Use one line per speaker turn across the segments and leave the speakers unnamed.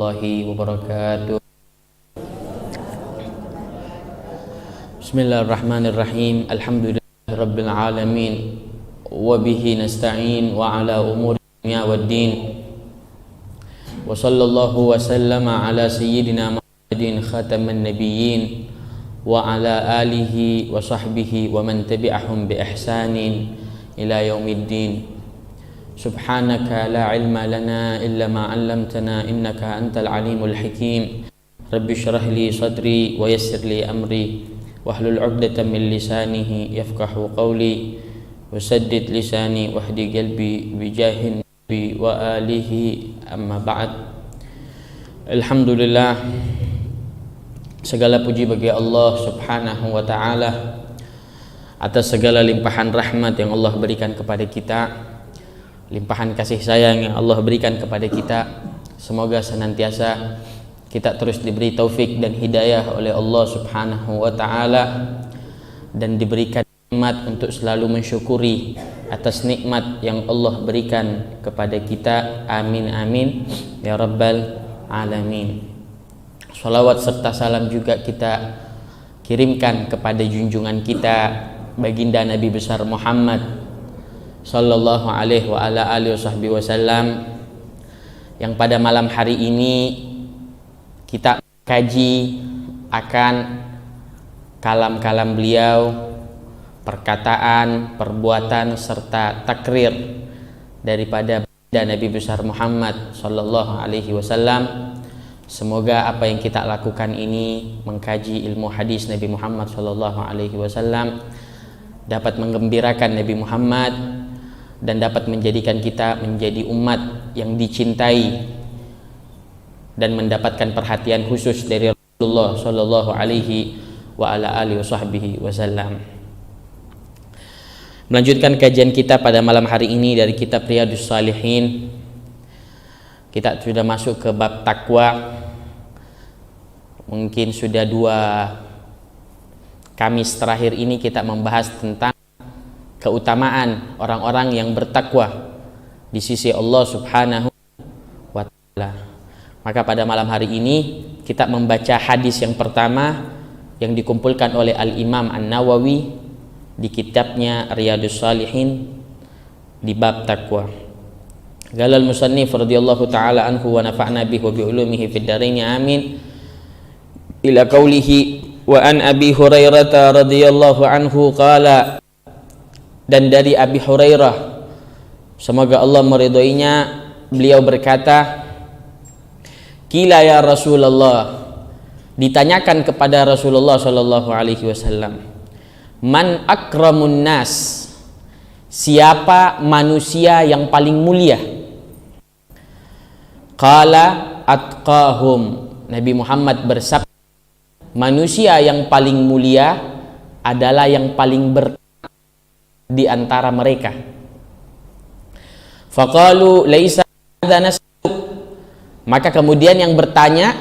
Warahmatullahi wabarakatuh. Bismillahirrahmanirrahim. Alhamdulillahirabbil alamin wa bihi nasta'in wa ala umuri dunya waddin. Wa sallallahu wa sallama ala sayyidina Muhammadin khataman nabiyyin wa ala alihi wa sahbihi wa man tabi'ahum bi ihsanin ila yaumiddin. Subhanaka la ilma lana illa ma 'allamtana innaka antal alimul hakim. Rabbi shrah li sadri wa yassir li amri wahlul 'uqdatam min lisanihi yafqahu qawli wasaddid lisani wahdi qalbi bi jahin nabi wa alihi amma ba'd. Alhamdulillah, segala puji bagi Allah Subhanahu wa ta'ala atas segala limpahan rahmat yang Allah berikan kepada kita, limpahan kasih sayang yang Allah berikan kepada kita. Semoga senantiasa kita terus diberi taufik dan hidayah oleh Allah Subhanahu wa ta'ala dan diberikan nikmat untuk selalu mensyukuri atas nikmat yang Allah berikan kepada kita. Amin amin ya rabbal alamin. Salawat serta salam juga kita kirimkan kepada junjungan kita baginda Nabi besar Muhammad sallallahu alaihi wa ala alihi wasallam, yang pada malam hari ini kita kaji akan kalam-kalam beliau, perkataan, perbuatan serta takrir daripada Nabi besar Muhammad sallallahu alaihi wasallam. Semoga apa yang kita lakukan ini, mengkaji ilmu hadis Nabi Muhammad sallallahu alaihi wasallam, dapat menggembirakan Nabi Muhammad dan dapat menjadikan kita menjadi umat yang dicintai dan mendapatkan perhatian khusus dari Rasulullah sallallahu alaihi wa ala alihi wasallam. Melanjutkan kajian kita pada malam hari ini dari kitab Riyadhus Shalihin. Kita sudah masuk ke bab takwa. Mungkin sudah 2 Kamis terakhir ini kita membahas tentang keutamaan orang-orang yang bertakwa di sisi Allah Subhanahu wa ta'ala. Maka pada malam hari ini kita membaca hadis yang pertama yang dikumpulkan oleh Al-Imam An-Nawawi di kitabnya Riyadhus Shalihin di bab takwa. Qala al-musannif radhiyallahu ta'ala anhu wa nafa'na bihi wa bi ulumihi fid dharain amin. Ila qawlihi wa an Abi Hurairah radhiyallahu anhu qala, dan dari Abi Hurairah semoga Allah meridhoinya, beliau berkata, qila ya Rasulullah, ditanyakan kepada Rasulullah sallallahu alaihi wasallam, man akramun nas, siapa manusia yang paling mulia? Qala atqahum, Nabi Muhammad bersabda, manusia yang paling mulia adalah yang paling di antara mereka. Faqalu laisa hadza nas'aluk, maka kemudian yang bertanya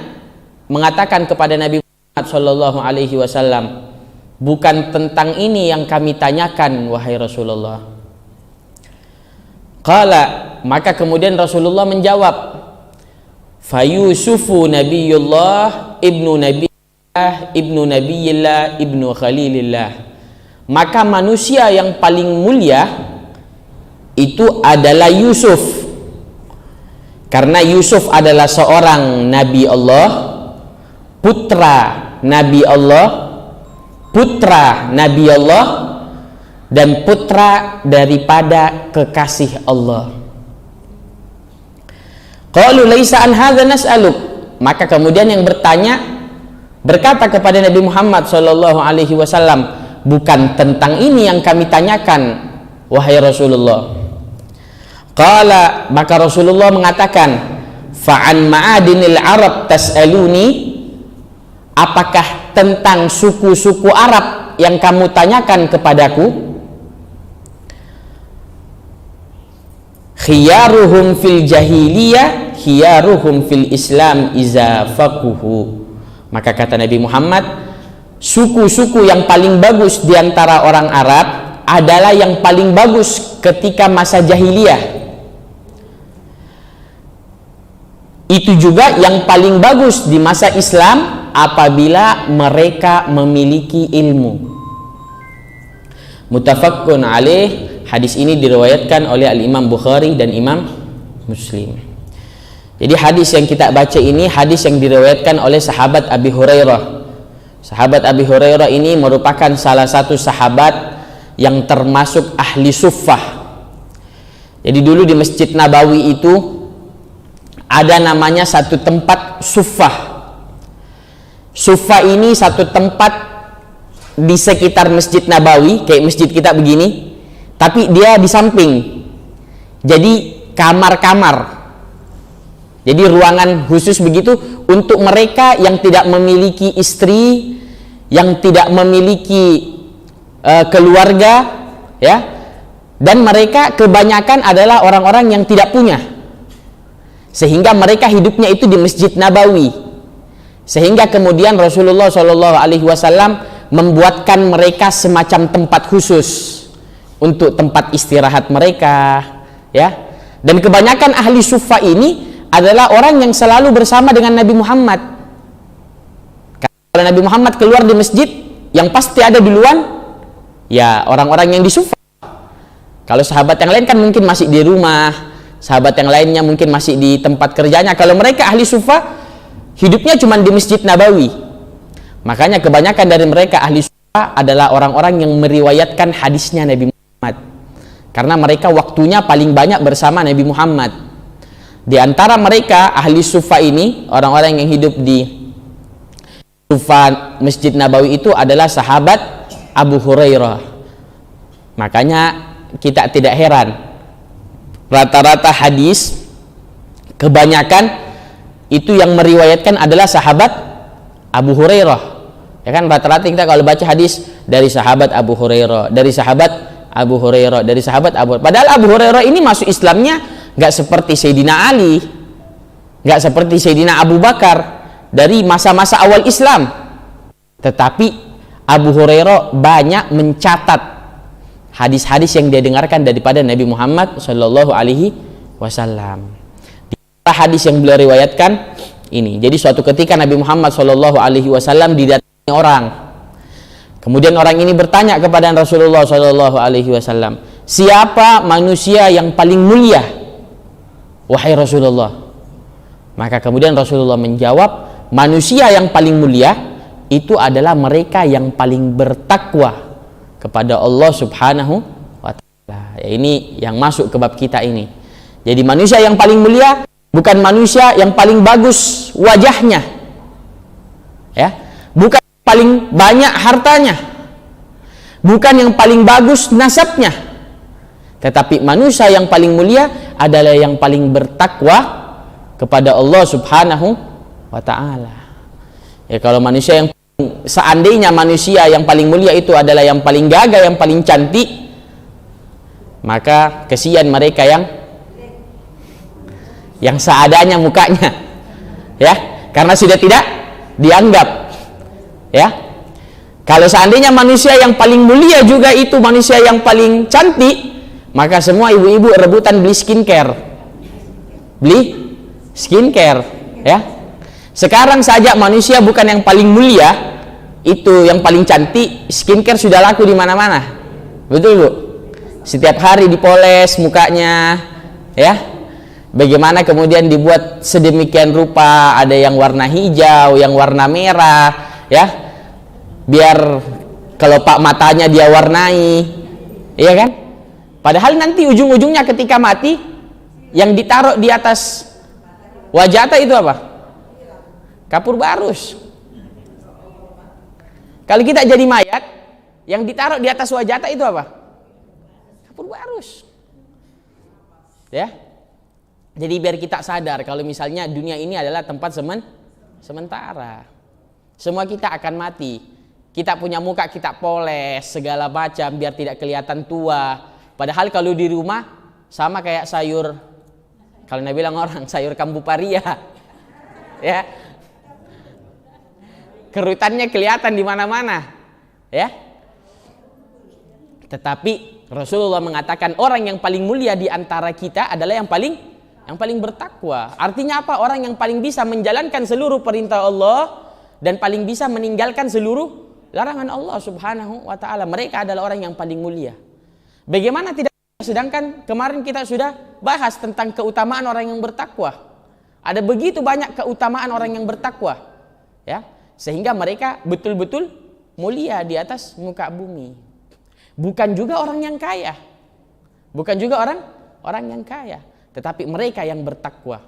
mengatakan kepada Nabi Muhammad sallallahu alaihi wasallam, bukan tentang ini yang kami tanyakan wahai Rasulullah. Qala, maka kemudian Rasulullah menjawab, fa Yusufu nabiyullah ibnu nabiyillah ibnu nabiyillah ibnu khalilillah, maka manusia yang paling mulia itu adalah Yusuf, karena Yusuf adalah seorang Nabi Allah, putra Nabi Allah, dan putra daripada kekasih Allah. Qalu laisa an hadza nas'aluk, maka kemudian yang bertanya berkata kepada Nabi Muhammad sallallahu alaihi wasallam, bukan tentang ini yang kami tanyakan wahai Rasulullah. Qala, maka Rasulullah mengatakan, fa'an ma'adinil Arab tas'aluni, apakah tentang suku-suku Arab yang kamu tanyakan kepadaku? Khiyaruhum fil jahiliyah khiyaruhum fil Islam iza faquhu, maka kata Nabi Muhammad, suku-suku yang paling bagus di antara orang Arab adalah yang paling bagus ketika masa jahiliyah. Itu juga yang paling bagus di masa Islam apabila mereka memiliki ilmu. Muttafaqun alaih, hadis ini diriwayatkan oleh Al-Imam Bukhari dan Imam Muslim. Jadi hadis yang kita baca ini hadis yang diriwayatkan oleh sahabat Abi Hurairah. Sahabat Abi Hurairah ini merupakan salah satu sahabat yang termasuk ahli suffah. Jadi dulu di Masjid Nabawi itu ada namanya satu tempat suffah. Suffah ini satu tempat di sekitar Masjid Nabawi, kayak masjid kita begini, tapi dia di samping. Jadi kamar-kamar. Jadi ruangan khusus begitu untuk mereka yang tidak memiliki istri, yang tidak memiliki keluarga, ya. Dan mereka kebanyakan adalah orang-orang yang tidak punya. Sehingga mereka hidupnya itu di Masjid Nabawi. Sehingga kemudian Rasulullah SAW membuatkan mereka semacam tempat khusus untuk tempat istirahat mereka, ya. Dan kebanyakan ahli suffah ini adalah orang yang selalu bersama dengan Nabi Muhammad. Kalau Nabi Muhammad keluar di masjid, yang pasti ada duluan ya orang-orang yang di suffah. Kalau sahabat yang lain kan mungkin masih di rumah, sahabat yang lainnya mungkin masih di tempat kerjanya. Kalau mereka ahli suffah, hidupnya cuma di Masjid Nabawi. Makanya kebanyakan dari mereka ahli suffah adalah orang-orang yang meriwayatkan hadisnya Nabi Muhammad. Karena mereka waktunya paling banyak bersama Nabi Muhammad. Di antara mereka ahli suffah ini, orang-orang yang hidup di suffah Masjid Nabawi itu adalah sahabat Abu Hurairah. Makanya kita tidak heran, rata-rata hadis kebanyakan itu yang meriwayatkan adalah sahabat Abu Hurairah. Ya kan, rata-rata kita kalau baca hadis dari sahabat Abu Hurairah, dari sahabat Abu Hurairah, dari sahabat Abu Hurairah. Padahal Abu Hurairah ini masuk Islamnya nggak seperti Sayyidina Ali, nggak seperti Sayyidina Abu Bakar dari masa-masa awal Islam. Tetapi Abu Hurairah banyak mencatat hadis-hadis yang dia dengarkan daripada Nabi Muhammad Shallallahu Alaihi Wasallam. Di hadis yang beliau riwayatkan ini, jadi suatu ketika Nabi Muhammad Shallallahu Alaihi Wasallam didatangi orang. Kemudian orang ini bertanya kepada Rasulullah Shallallahu Alaihi Wasallam, siapa manusia yang paling mulia, wahai Rasulullah? Maka kemudian Rasulullah menjawab, manusia yang paling mulia itu adalah mereka yang paling bertakwa kepada Allah Subhanahu wa Ta'ala. Ya, ini yang masuk ke bab kita ini. Jadi manusia yang paling mulia bukan manusia yang paling bagus wajahnya, ya, bukan yang paling banyak hartanya, bukan yang paling bagus nasabnya, tetapi manusia yang paling mulia adalah yang paling bertakwa kepada Allah Subhanahu wa Ta'ala. Ya, kalau manusia yang seandainya manusia yang paling mulia itu adalah yang paling gagah, yang paling cantik, maka kesian mereka yang seadanya mukanya, ya, karena sudah tidak dianggap, ya. Kalau seandainya manusia yang paling mulia juga itu manusia yang paling cantik, maka semua ibu-ibu rebutan beli skincare, ya. Sekarang saja manusia bukan yang paling mulia, itu yang paling cantik, skincare sudah laku di mana-mana. Betul, Bu? Setiap hari dipoles mukanya, ya. Bagaimana kemudian dibuat sedemikian rupa, ada yang warna hijau, yang warna merah, ya. Biar kelopak matanya dia warnai, iya kan? Padahal nanti ujung-ujungnya ketika mati, yang ditaruh di atas wajah itu apa? Kapur barus. Kalau kita jadi mayat, yang ditaruh di atas wajah itu apa? Kapur barus. Ya. Jadi biar kita sadar kalau misalnya dunia ini adalah tempat sementara. Semua kita akan mati. Kita punya muka kita poles segala macam biar tidak kelihatan tua. Padahal kalau di rumah sama kayak sayur, kalau Nabi bilang orang sayur kambu paria. Ya. Kerutannya kelihatan di mana-mana, ya. Tetapi Rasulullah mengatakan orang yang paling mulia di antara kita adalah yang paling Yang paling bertakwa. Artinya apa? Orang yang paling bisa menjalankan seluruh perintah Allah dan paling bisa meninggalkan seluruh larangan Allah Subhanahu wa ta'ala. Mereka adalah orang yang paling mulia. Bagaimana tidak? Sedangkan kemarin kita sudah bahas tentang keutamaan orang yang bertakwa. Ada begitu banyak keutamaan orang yang bertakwa, ya, sehingga mereka betul-betul mulia di atas muka bumi. Bukan juga orang yang kaya. Bukan juga orang yang kaya, tetapi mereka yang bertakwa.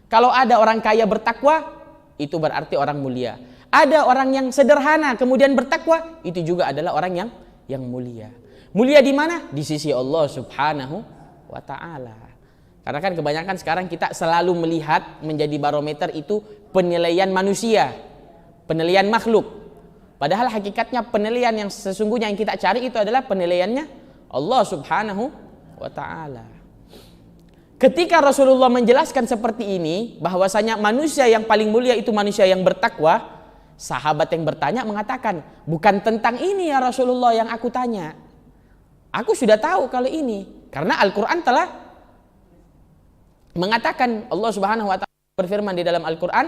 Kalau ada orang kaya bertakwa, itu berarti orang mulia. Ada orang yang sederhana kemudian bertakwa, itu juga adalah orang yang mulia. Mulia di mana? Di sisi Allah Subhanahu wa ta'ala. Karena kan kebanyakan sekarang kita selalu melihat menjadi barometer itu penilaian manusia, penilaian makhluk. Padahal hakikatnya penilaian yang sesungguhnya yang kita cari itu adalah penilaiannya Allah Subhanahu wa ta'ala. Ketika Rasulullah menjelaskan seperti ini, bahwasanya manusia yang paling mulia itu manusia yang bertakwa, sahabat yang bertanya mengatakan, bukan tentang ini ya Rasulullah yang aku tanya. Aku sudah tahu kalau ini, karena Al-Quran telah mengatakan, Allah Subhanahu wa ta'ala berfirman di dalam Al-Quran,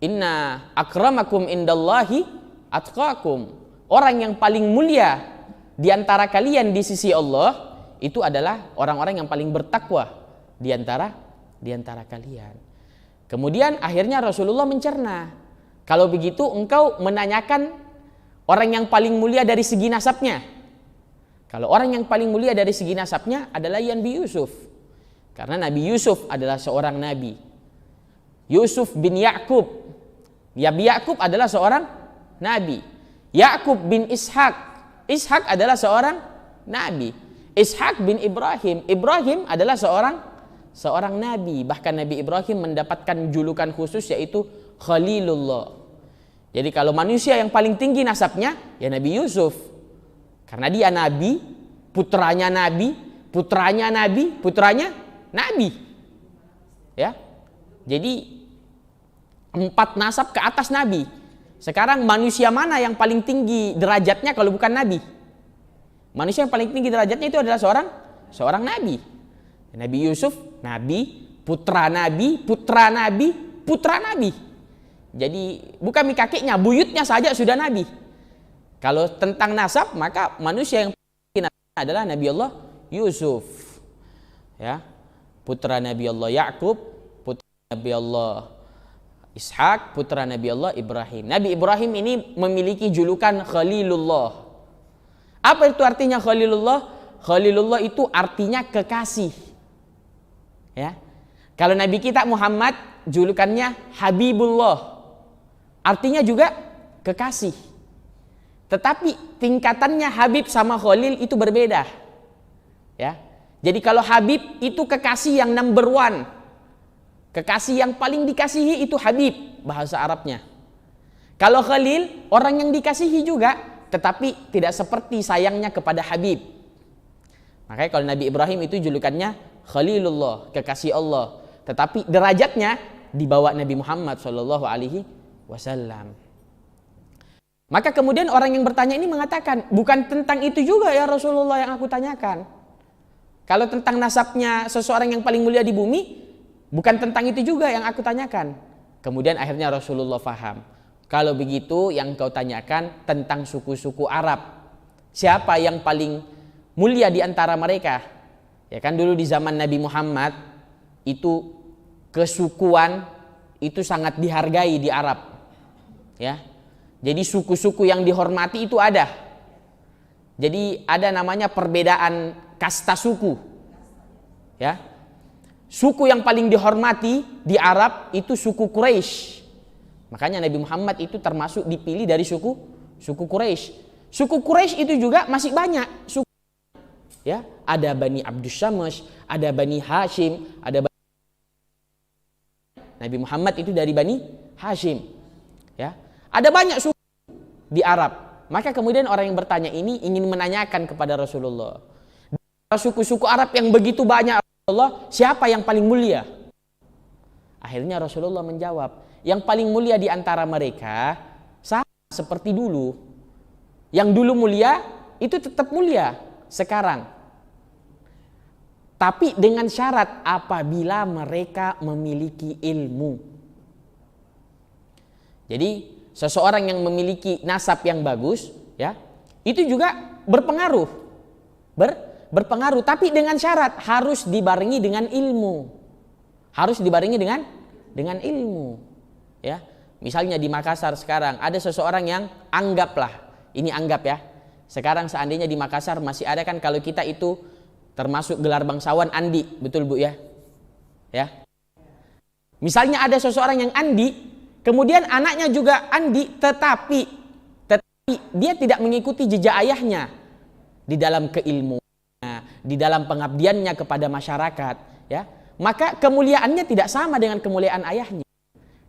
inna akramakum indallahi atqakum. Orang yang paling mulia di antara kalian di sisi Allah itu adalah orang-orang yang paling bertakwa di antara kalian. Kemudian akhirnya Rasulullah mencerna, kalau begitu engkau menanyakan orang yang paling mulia dari segi nasabnya. Kalau orang yang paling mulia dari segi nasabnya adalah Nabi Yusuf. Karena Nabi Yusuf adalah seorang nabi. Yusuf bin Ya'qub. Nabi Ya'qub adalah seorang nabi. Ya'qub bin Ishak. Ishak adalah seorang nabi. Ishak bin Ibrahim. Ibrahim adalah seorang nabi. Bahkan Nabi Ibrahim mendapatkan julukan khusus yaitu Khalilullah. Jadi kalau manusia yang paling tinggi nasabnya ya Nabi Yusuf. Karena dia nabi, putranya nabi, putranya nabi, putranya nabi. Ya. Jadi 4 nasab ke atas nabi. Sekarang manusia mana yang paling tinggi derajatnya kalau bukan nabi? Manusia yang paling tinggi derajatnya itu adalah seorang nabi. Nabi Yusuf nabi, putra nabi, putra nabi, putra nabi. Jadi bukan kakeknya, buyutnya saja sudah nabi. Kalau tentang nasab, maka manusia yang paling tinggi adalah Nabi Allah Yusuf. Ya. Putra Nabi Allah Ya'qub, putra Nabi Allah Ishak, putra Nabi Allah Ibrahim. Nabi Ibrahim ini memiliki julukan Khalilullah. Apa itu artinya Khalilullah? Khalilullah itu artinya kekasih. Ya. Kalau Nabi kita Muhammad julukannya Habibullah. Artinya juga kekasih. Tetapi tingkatannya Habib sama Khalil itu berbeda. Ya. Jadi kalau Habib itu kekasih yang number 1. Kekasih yang paling dikasihi itu Habib bahasa Arabnya. Kalau Khalil orang yang dikasihi juga, tetapi tidak seperti sayangnya kepada Habib. Makanya kalau Nabi Ibrahim itu julukannya Khalilullah, kekasih Allah. Tetapi derajatnya di bawah Nabi Muhammad SAW. Maka kemudian orang yang bertanya ini mengatakan, bukan tentang itu juga ya Rasulullah yang aku tanyakan. Kalau tentang nasabnya seseorang yang paling mulia di bumi, bukan tentang itu juga yang aku tanyakan. Kemudian akhirnya Rasulullah faham. Kalau begitu yang kau tanyakan tentang suku-suku Arab. Siapa yang paling mulia di antara mereka? Ya kan dulu di zaman Nabi Muhammad itu kesukuan itu sangat dihargai di Arab. Ya. Jadi suku-suku yang dihormati itu ada. Jadi ada namanya perbedaan kasta suku. Ya. Suku yang paling dihormati di Arab itu suku Quraisy. Makanya Nabi Muhammad itu termasuk dipilih dari suku Quraisy. Suku Quraisy itu juga masih banyak suku. Ya, ada Bani Abdus Syams, ada Bani Hashim, Nabi Muhammad itu dari Bani Hashim. Ya. Ada banyak suku di Arab. Maka kemudian orang yang bertanya ini ingin menanyakan kepada Rasulullah. Suku-suku Arab yang begitu banyak Rasulullah, siapa yang paling mulia? Akhirnya Rasulullah menjawab, yang paling mulia di antara mereka sama seperti dulu. Yang dulu mulia itu tetap mulia sekarang. Tapi dengan syarat apabila mereka memiliki ilmu. Jadi seseorang yang memiliki nasab yang bagus, ya, itu juga berpengaruh. Berpengaruh, tapi dengan syarat harus dibarengi dengan ilmu. Harus dibarengi dengan ilmu, ya. Misalnya di Makassar sekarang ada seseorang yang anggaplah, ini anggap ya. Sekarang seandainya di Makassar masih ada kan kalau kita itu termasuk gelar bangsawan Andi, betul Bu ya? Ya. Misalnya ada seseorang yang Andi, kemudian anaknya juga Andi, tetapi dia tidak mengikuti jejak ayahnya di dalam keilmuannya, di dalam pengabdiannya kepada masyarakat, ya. Maka kemuliaannya tidak sama dengan kemuliaan ayahnya.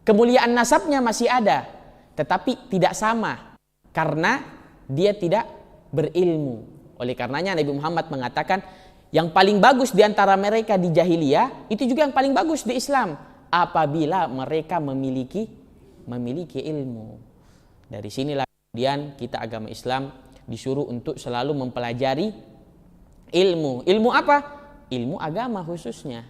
Kemuliaan nasabnya masih ada, tetapi tidak sama karena dia tidak berilmu. Oleh karenanya Nabi Muhammad mengatakan yang paling bagus di antara mereka di jahiliyah itu juga yang paling bagus di Islam apabila mereka memiliki ilmu. Dari sinilah kemudian kita agama Islam disuruh untuk selalu mempelajari ilmu. Ilmu apa? Ilmu agama khususnya.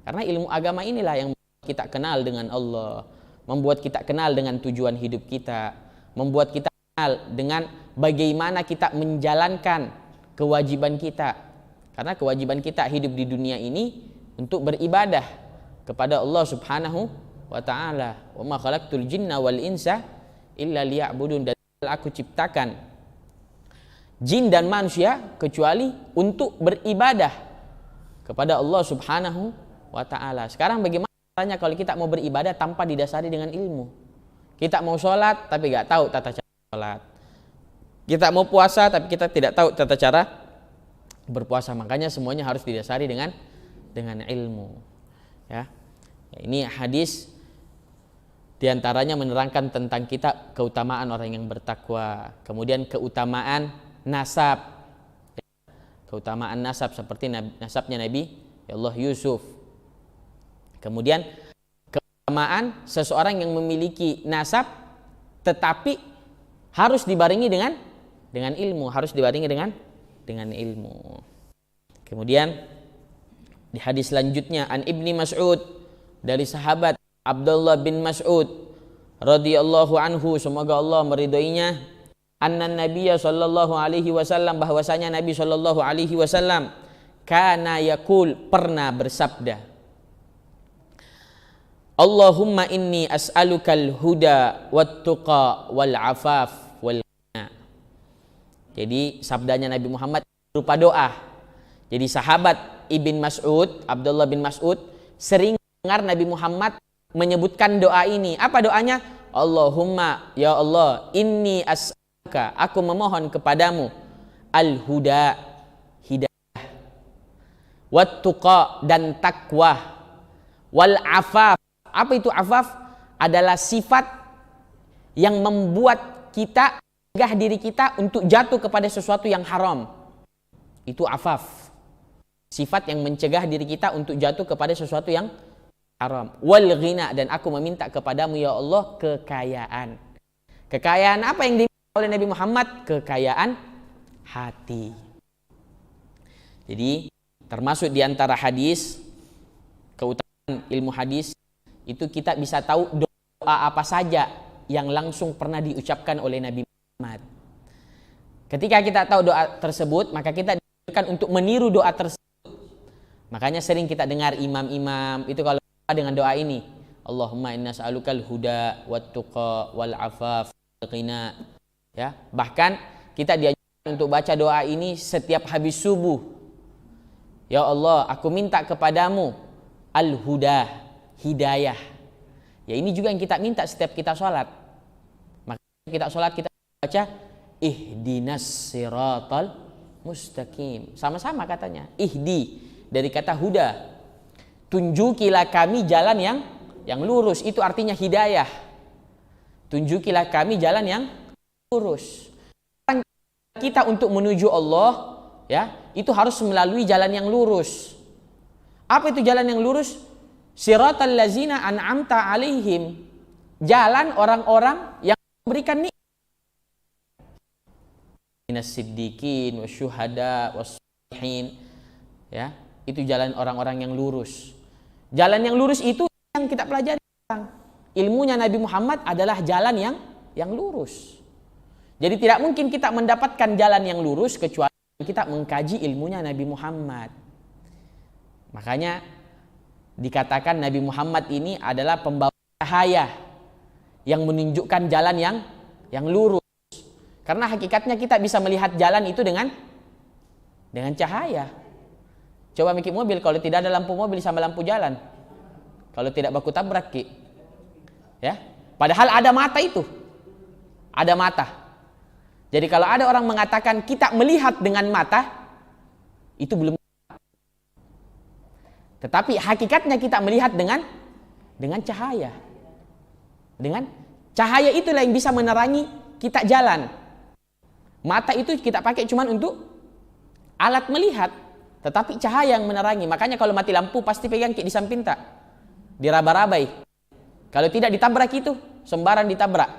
Karena ilmu agama inilah yang membuat kita kenal dengan Allah, membuat kita kenal dengan tujuan hidup kita, membuat kita kenal dengan bagaimana kita menjalankan kewajiban kita. Karena kewajiban kita hidup di dunia ini untuk beribadah kepada Allah Subhanahu wa taala. Wa ma khalaqtul jinna wal insa illa liya'budun. Dan aku ciptakan jin dan manusia kecuali untuk beribadah kepada Allah Subhanahu wa ta'ala. Sekarang bagaimana caranya kalau kita mau beribadah tanpa didasari dengan ilmu? Kita mau sholat tapi gak tahu tata cara sholat. Kita mau puasa tapi kita tidak tahu tata cara berpuasa. Makanya semuanya harus didasari dengan ilmu. Ya. Ini hadis diantaranya menerangkan tentang kita keutamaan orang yang bertakwa. Kemudian keutamaan nasab. Keutamaan nasab seperti nasabnya Nabi Allah Yusuf. Kemudian keutamaan seseorang yang memiliki nasab tetapi harus dibarengi dengan ilmu, harus dibarengi dengan ilmu. Kemudian di hadis selanjutnya an Ibni Mas'ud, dari sahabat Abdullah bin Mas'ud radhiyallahu anhu, semoga Allah meridhoinya, anna Nabiyya sallallahu alaihi wasallam, bahwasanya Nabi sallallahu alaihi wasallam kana yaqul, pernah bersabda, Allahumma inni as'alukal huda wat tuqa wal afaf wal ghina. Jadi sabdanya Nabi Muhammad berupa doa. Jadi sahabat Ibn Mas'ud, Abdullah bin Mas'ud, sering dengar Nabi Muhammad menyebutkan doa ini. Apa doanya? Allahumma, ya Allah, inni as'aluka, aku memohon kepadamu, al huda, hidayah, wat tuqa, dan takwa, wal afaf. Apa itu afaf? Adalah sifat yang membuat kita mencegah diri kita untuk jatuh kepada sesuatu yang haram. Itu afaf. Sifat yang mencegah diri kita untuk jatuh kepada sesuatu yang haram. Wal ghina, dan aku meminta kepadamu ya Allah kekayaan. Kekayaan apa yang diminta oleh Nabi Muhammad? Kekayaan hati. Jadi termasuk di antara hadis, keutamaan ilmu hadis, itu kita bisa tahu doa apa saja yang langsung pernah diucapkan oleh Nabi Muhammad. Ketika kita tahu doa tersebut, maka kita dianjurkan untuk meniru doa tersebut. Makanya sering kita dengar imam-imam itu kalau dengan doa ini, Allahumma inna as'alukal huda wat tuqa wal afaf wal ghina. Ya, bahkan kita dianjurkan untuk baca doa ini setiap habis subuh. Ya Allah, aku minta kepadamu al-huda, hidayah. Ya, ini juga yang kita minta setiap kita sholat. Maka kita sholat kita baca ihdinas siratal mustaqim. Sama-sama katanya. Ihdi dari kata huda. Tunjukilah kami jalan yang lurus. Itu artinya hidayah. Tunjukilah kami jalan yang lurus. Kita untuk menuju Allah, ya, itu harus melalui jalan yang lurus. Apa itu jalan yang lurus? Siratal lazina an'amta alaihim, jalan orang-orang yang memberikan nikmat. Minas siddiqin wasyuhada wassalihin, ya, Itu jalan orang-orang yang lurus. Jalan yang lurus itu yang kita pelajari. Ilmunya Nabi Muhammad adalah jalan yang lurus. Jadi tidak mungkin kita mendapatkan jalan yang lurus kecuali kita mengkaji ilmunya Nabi Muhammad. Makanya dikatakan Nabi Muhammad ini adalah pembawa cahaya yang menunjukkan jalan yang lurus. Karena hakikatnya kita bisa melihat jalan itu dengan cahaya. Coba mikir mobil, kalau tidak ada lampu mobil sama lampu jalan, kalau tidak baku tabrak, Ki. Ya, padahal ada mata itu, ada mata. Jadi kalau ada orang mengatakan kita melihat dengan mata, itu belum. Tetapi hakikatnya kita melihat dengan cahaya. Dengan cahaya itulah yang bisa menerangi kita jalan. Mata itu kita pakai cuma untuk alat melihat, tetapi cahaya yang menerangi. Makanya kalau mati lampu pasti pegang di samping tak, diraba-rabai. Kalau tidak ditabrak itu, sembarang ditabrak.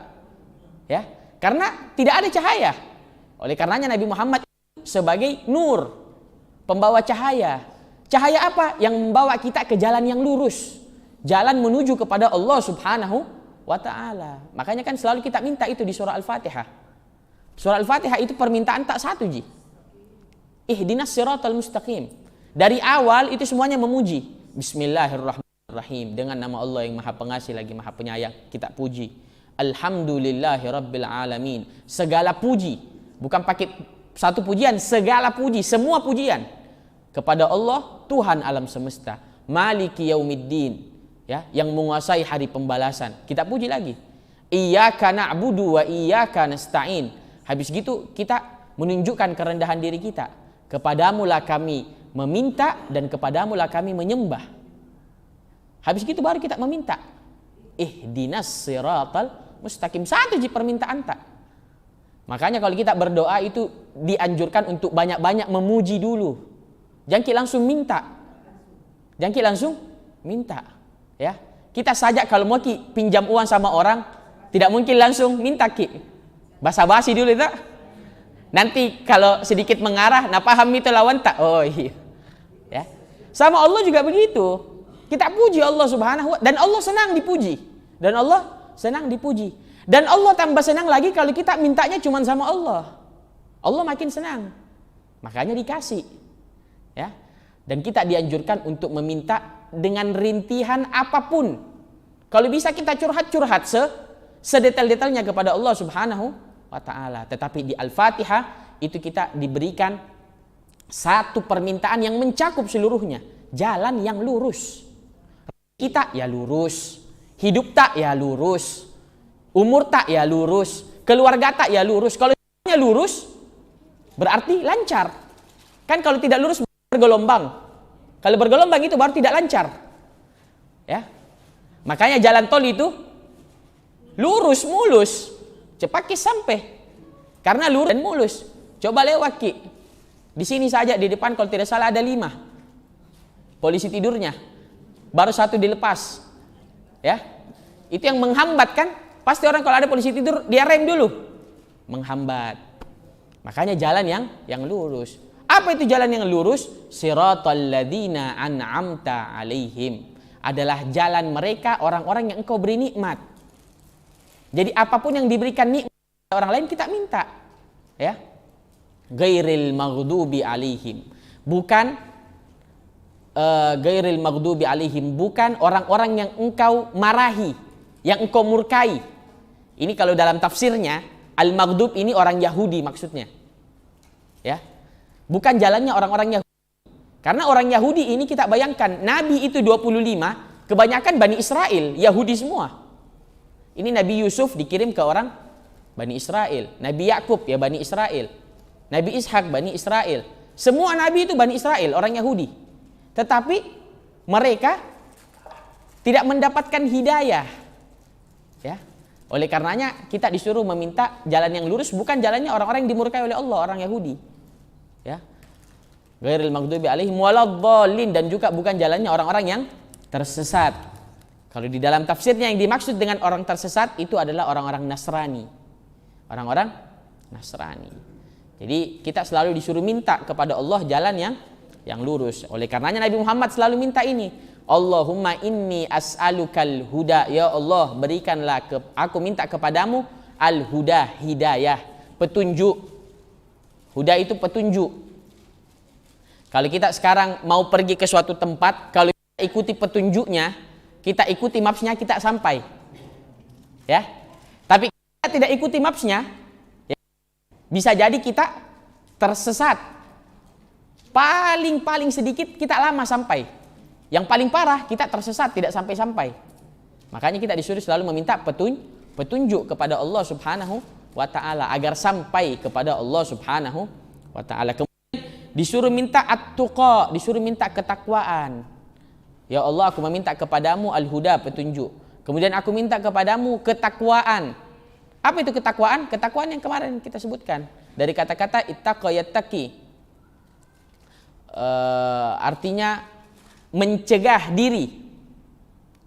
Ya, karena tidak ada cahaya. Oleh karenanya Nabi Muhammad sebagai nur, pembawa cahaya. Cahaya apa? Yang membawa kita ke jalan yang lurus, jalan menuju kepada Allah Subhanahu wa ta'ala. Makanya kan selalu kita minta itu di surah Al-Fatihah. Surah Al-Fatihah itu permintaan tak satu, Ji. Ihdinas siratal mustaqim. Dari awal itu semuanya memuji. Bismillahirrahmanirrahim. Dengan nama Allah yang Maha Pengasih lagi Maha Penyayang, kita puji. Alhamdulillahirabbil alamin. Segala puji, bukan pakai satu pujian, segala puji, semua pujian kepada Allah, Tuhan alam semesta. Maliki yaumiddin, ya, yang menguasai hari pembalasan. Kita puji lagi. Iyyaka na'budu wa iyyaka nasta'in. Habis gitu kita menunjukkan kerendahan diri kita. Kepadamulah kami meminta dan kepadamulah kami menyembah. Habis gitu baru kita meminta. Ihdinas siratal mustaqim. Satu ji permintaan tak. Makanya kalau kita berdoa itu dianjurkan untuk banyak-banyak memuji dulu. Jangan langsung minta. Jangan langsung minta. Ya, kita saja kalau mau pinjam uang sama orang, tidak mungkin langsung minta, Ki. Basa-basi dulu tak? Nanti kalau sedikit mengarah, nah paham itu lawan tak? Oh iya. Ya. Sama Allah juga begitu. Kita puji Allah Subhanahu wa, dan Allah senang dipuji. Dan Allah senang dipuji. Dan Allah tambah senang lagi kalau kita mintanya cuma sama Allah. Allah makin senang. Makanya dikasih. Ya. Dan kita dianjurkan untuk meminta dengan rintihan apapun. Kalau bisa kita curhat-curhat sedetail-detailnya kepada Allah Subhanahu wa ta'ala. Tetapi di Al-Fatihah itu kita diberikan satu permintaan yang mencakup seluruhnya. Jalan yang lurus. Kita ya lurus. Hidup tak ya lurus. Umur tak ya lurus. Keluarga tak ya lurus. Kalau lurus berarti lancar. Kan kalau tidak lurus bergelombang. Kalau bergelombang itu baru tidak lancar. Ya. Makanya jalan tol itu lurus mulus, cepat sampai. Karena lurus dan mulus. Coba lewat, Ki. Di sini saja di depan kalau tidak salah ada 5 polisi tidurnya. Baru 1 dilepas. Ya. Itu yang menghambat kan? Pasti orang kalau ada polisi tidur dia rem dulu. Menghambat. Makanya jalan yang lurus. Apa itu jalan yang lurus? Siratal ladzina an'amta alaihim. Adalah jalan mereka orang-orang yang engkau beri nikmat. Jadi apapun yang diberikan nikmat orang lain kita minta. Ya. Ghairil maghdubi alaihim. Bukan ghairil maghdubi alaihim, bukan orang-orang yang engkau marahi, yang engkau murkai. Ini kalau dalam tafsirnya al-maghdub ini orang Yahudi maksudnya. Ya. Bukan jalannya orang-orang Yahudi. Karena orang Yahudi ini kita bayangkan, Nabi itu 25, kebanyakan Bani Israel, Yahudi semua. Ini Nabi Yusuf dikirim ke orang Bani Israel. Nabi Yakub ya Bani Israel. Nabi Ishak Bani Israel. Semua Nabi itu Bani Israel, orang Yahudi. Tetapi mereka tidak mendapatkan hidayah. Ya. Oleh karenanya kita disuruh meminta jalan yang lurus, bukan jalannya orang-orang yang dimurkai oleh Allah, orang Yahudi. Ya. Ghairil maghdubi alaihim waladdallin, dan juga bukan jalannya orang-orang yang tersesat. Kalau di dalam tafsirnya yang dimaksud dengan orang tersesat itu adalah orang-orang Nasrani. Orang-orang Nasrani. Jadi kita selalu disuruh minta kepada Allah jalan yang yang lurus. Oleh karenanya Nabi Muhammad selalu minta ini, Allahumma inni as'alukal huda. Ya Allah, berikanlah aku minta kepadamu al-huda, hidayah, petunjuk. Huda itu petunjuk. Kalau kita sekarang mau pergi ke suatu tempat, kalau kita ikuti petunjuknya, kita ikuti mapsnya, kita sampai. Ya. Tapi kita tidak ikuti mapsnya, ya, bisa jadi kita tersesat. Paling sedikit kita lama sampai. Yang paling parah kita tersesat, tidak sampai-sampai. Makanya kita disuruh selalu meminta petunjuk kepada Allah Subhanahu wa ta'ala agar sampai kepada Allah Subhanahu wa ta'ala. Kemudian disuruh minta at-tuqa, disuruh minta ketakwaan. Ya Allah, aku meminta kepadamu al-huda, petunjuk. Kemudian aku minta kepadamu ketakwaan. Apa itu ketakwaan? Ketakwaan yang kemarin kita sebutkan. Dari kata-kata ittaqa yattaqi. Artinya mencegah diri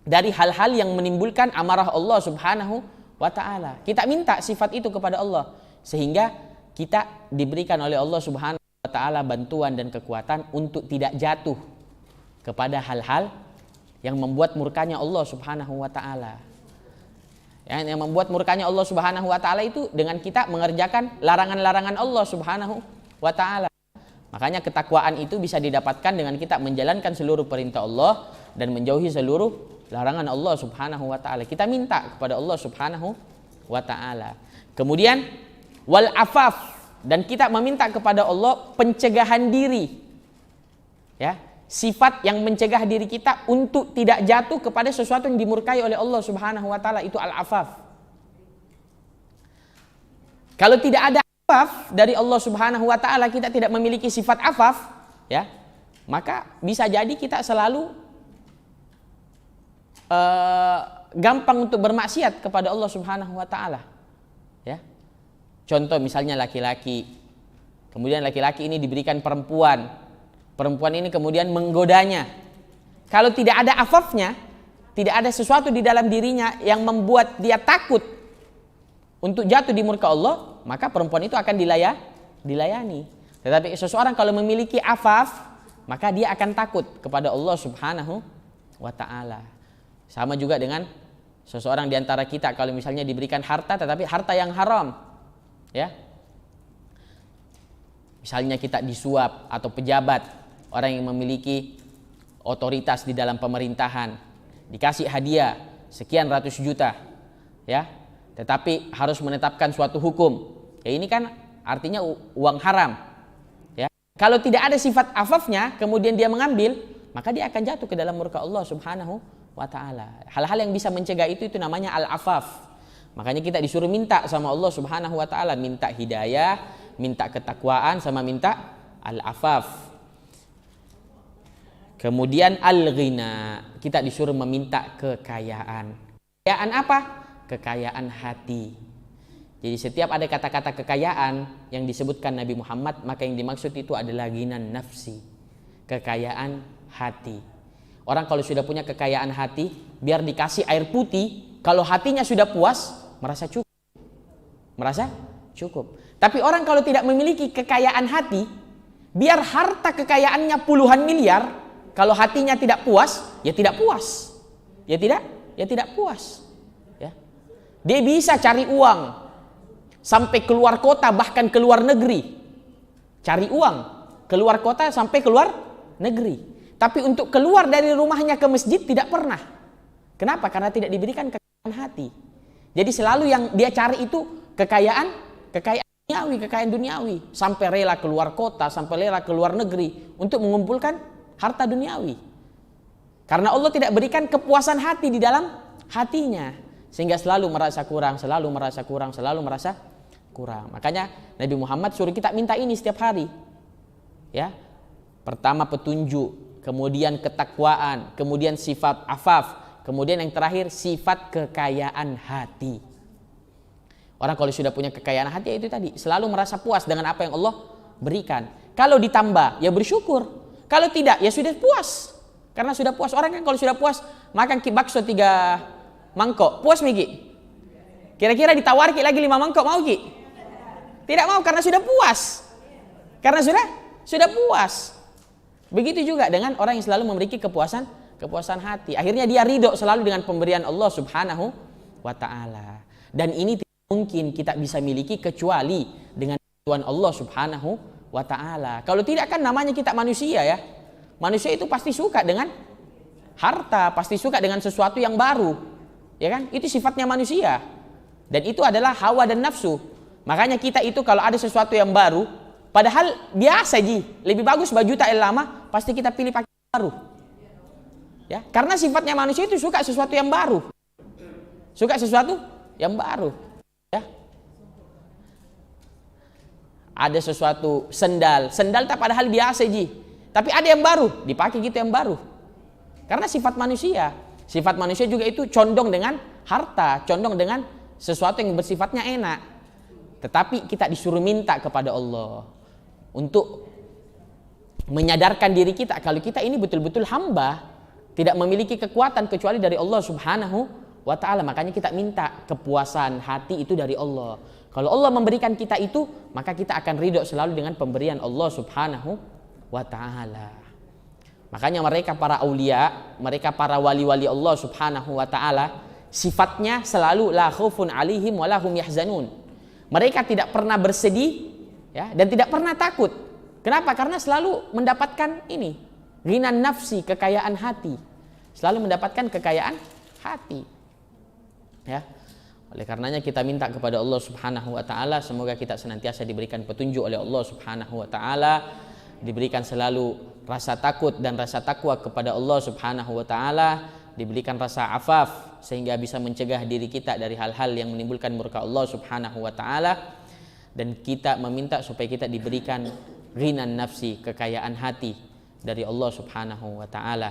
dari hal-hal yang menimbulkan amarah Allah Subhanahu wa ta'ala. Kita minta sifat itu kepada Allah sehingga kita diberikan oleh Allah Subhanahu wa ta'ala bantuan dan kekuatan untuk tidak jatuh kepada hal-hal yang membuat murkanya Allah Subhanahu wa ta'ala. Yang membuat murkanya Allah Subhanahu wa ta'ala itu dengan kita mengerjakan larangan-larangan Allah Subhanahu wa ta'ala. Makanya ketakwaan itu bisa didapatkan dengan kita menjalankan seluruh perintah Allah dan menjauhi seluruh larangan Allah Subhanahu wa ta'ala. Kita minta kepada Allah Subhanahu wa ta'ala. Kemudian wal afaf, dan kita meminta kepada Allah pencegahan diri. Ya, sifat yang mencegah diri kita untuk tidak jatuh kepada sesuatu yang dimurkai oleh Allah Subhanahu wa ta'ala, itu al afaf. Kalau tidak ada afaf dari Allah Subhanahu wa ta'ala, kita tidak memiliki sifat afaf, ya, maka bisa jadi kita selalu gampang untuk bermaksiat kepada Allah Subhanahu wa ta'ala. Ya. Contoh misalnya laki-laki, kemudian laki-laki ini diberikan perempuan. Perempuan ini kemudian menggodanya. Kalau tidak ada afafnya, tidak ada sesuatu di dalam dirinya yang membuat dia takut untuk jatuh di murka Allah, maka perempuan itu akan dilayani. Tetapi seseorang kalau memiliki afaf, maka dia akan takut kepada Allah Subhanahu wa ta'ala. Sama juga dengan seseorang di antara kita kalau misalnya diberikan harta, tetapi harta yang haram, ya. Misalnya kita disuap, atau pejabat, orang yang memiliki otoritas di dalam pemerintahan, dikasih hadiah sekian ratus juta, ya, tetapi harus menetapkan suatu hukum. Ya, ini kan artinya uang haram. Ya. Kalau tidak ada sifat afafnya, kemudian dia mengambil, maka dia akan jatuh ke dalam murka Allah Subhanahu wa ta'ala. Hal-hal yang bisa mencegah itu namanya al-afaf. Makanya kita disuruh minta sama Allah Subhanahu wa ta'ala, minta hidayah, minta ketakwaan, sama minta al-afaf. Kemudian al-ghina, kita disuruh meminta kekayaan. Kekayaan apa? Kekayaan hati. Jadi setiap ada kata-kata kekayaan yang disebutkan Nabi Muhammad, maka yang dimaksud itu adalah ghinan nafsi, kekayaan hati. Orang kalau sudah punya kekayaan hati, biar dikasih air putih, kalau hatinya sudah puas, merasa cukup. Merasa cukup. Tapi orang kalau tidak memiliki kekayaan hati, biar harta kekayaannya puluhan miliar, kalau hatinya tidak puas, ya tidak puas. Ya tidak puas. Ya. Dia bisa cari uang sampai keluar kota, bahkan keluar negeri. Cari uang keluar kota sampai keluar negeri. Tapi untuk keluar dari rumahnya ke masjid tidak pernah. Kenapa? Karena tidak diberikan kekayaan hati. Jadi selalu yang dia cari itu kekayaan duniawi. Sampai rela keluar kota, sampai rela keluar negeri untuk mengumpulkan harta duniawi. Karena Allah tidak berikan kepuasan hati di dalam hatinya. Sehingga selalu merasa kurang. Makanya Nabi Muhammad suruh kita minta ini setiap hari. Ya. Pertama petunjuk, kemudian ketakwaan, kemudian sifat afaf, kemudian yang terakhir sifat kekayaan hati. Orang kalau sudah punya kekayaan hati, itu tadi selalu merasa puas dengan apa yang Allah berikan. Kalau ditambah, ya bersyukur. Kalau tidak, ya sudah puas. Karena sudah puas. Orang kan kalau sudah puas makan bakso 3 mangkok, puas Miki? Kira-kira ditawar lagi 5 mangkok, mau Ki? Tidak mau, karena sudah puas. Karena sudah puas. Begitu juga dengan orang yang selalu memiliki kepuasan hati. Akhirnya dia ridho selalu dengan pemberian Allah Subhanahu wa ta'ala. Dan ini tidak mungkin kita bisa miliki kecuali dengan bantuan Allah Subhanahu wa ta'ala. Kalau tidak kan namanya kita manusia ya. Manusia itu pasti suka dengan harta, pasti suka dengan sesuatu yang baru. Ya kan? Itu sifatnya manusia. Dan itu adalah hawa dan nafsu. Makanya kita itu kalau ada sesuatu yang baru, padahal biasa ji, lebih bagus baju tak lama, pasti kita pilih pakai baru. Ya, karena sifatnya manusia itu suka sesuatu yang baru. Suka sesuatu yang baru. Ya. Ada sesuatu sendal tak padahal biasa ji. Tapi ada yang baru, dipakai gitu yang baru. Karena sifat manusia. Sifat manusia juga itu condong dengan harta, condong dengan sesuatu yang bersifatnya enak. Tetapi kita disuruh minta kepada Allah untuk menyadarkan diri kita kalau kita ini betul-betul hamba, tidak memiliki kekuatan kecuali dari Allah Subhanahu wa ta'ala. Makanya kita minta kepuasan hati itu dari Allah. Kalau Allah memberikan kita itu, maka kita akan ridho selalu dengan pemberian Allah Subhanahu wa ta'ala. Makanya mereka para aulia, mereka para wali-wali Allah Subhanahu wa ta'ala, sifatnya selalu la khaufun alaihim wa lahum yahzanun. Mereka tidak pernah bersedih ya, dan tidak pernah takut. Kenapa? Karena selalu mendapatkan ini, ghinan nafsi, kekayaan hati. Selalu mendapatkan kekayaan hati. Ya. Oleh karenanya kita minta kepada Allah Subhanahu wa ta'ala, semoga kita senantiasa diberikan petunjuk oleh Allah Subhanahu wa ta'ala, diberikan selalu rasa takut dan rasa takwa kepada Allah Subhanahu wa ta'ala, diberikan rasa afaf sehingga bisa mencegah diri kita dari hal-hal yang menimbulkan murka Allah Subhanahu wa ta'ala, dan kita meminta supaya kita diberikan ghinan nafsi, kekayaan hati dari Allah Subhanahu wa ta'ala.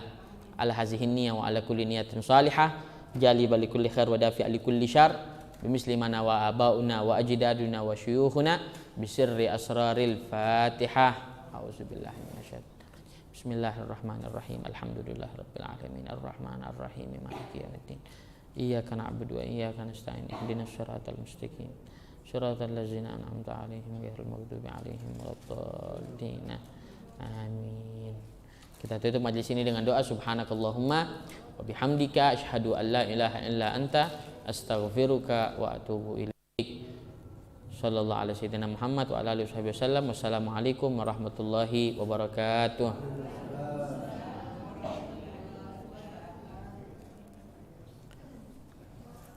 Ala hazihin niyya wa ala kulli niyatin salihah jali bali kulli khair wa dafi' li kulli syarr bimisli mana wa abauna wa ajdaduna wa syuyukhuna bisirri asraril Fatihah. A'udzubillahi minasyaitonir rajim. Bismillahirrahmanirrahim. Alhamdulillahirabbil alamin arrahmanir rahim maliki yaumiddin. Iyyaka na'budu wa iyyaka nasta'in. Ihdinas siratal mustaqim. Siratal ladzina an'amta 'alaihim ghairil maghdubi 'alaihim waladdallin. Amin. Kita tutup majelis ini dengan doa subhanakallahumma wa bihamdika asyhadu an la ilaha illa anta astaghfiruka wa atubu ilaik. Sallallahu alaihi wasallam Muhammad wa ala alihi wasallam. Wassalamualaikum warahmatullahi wabarakatuh.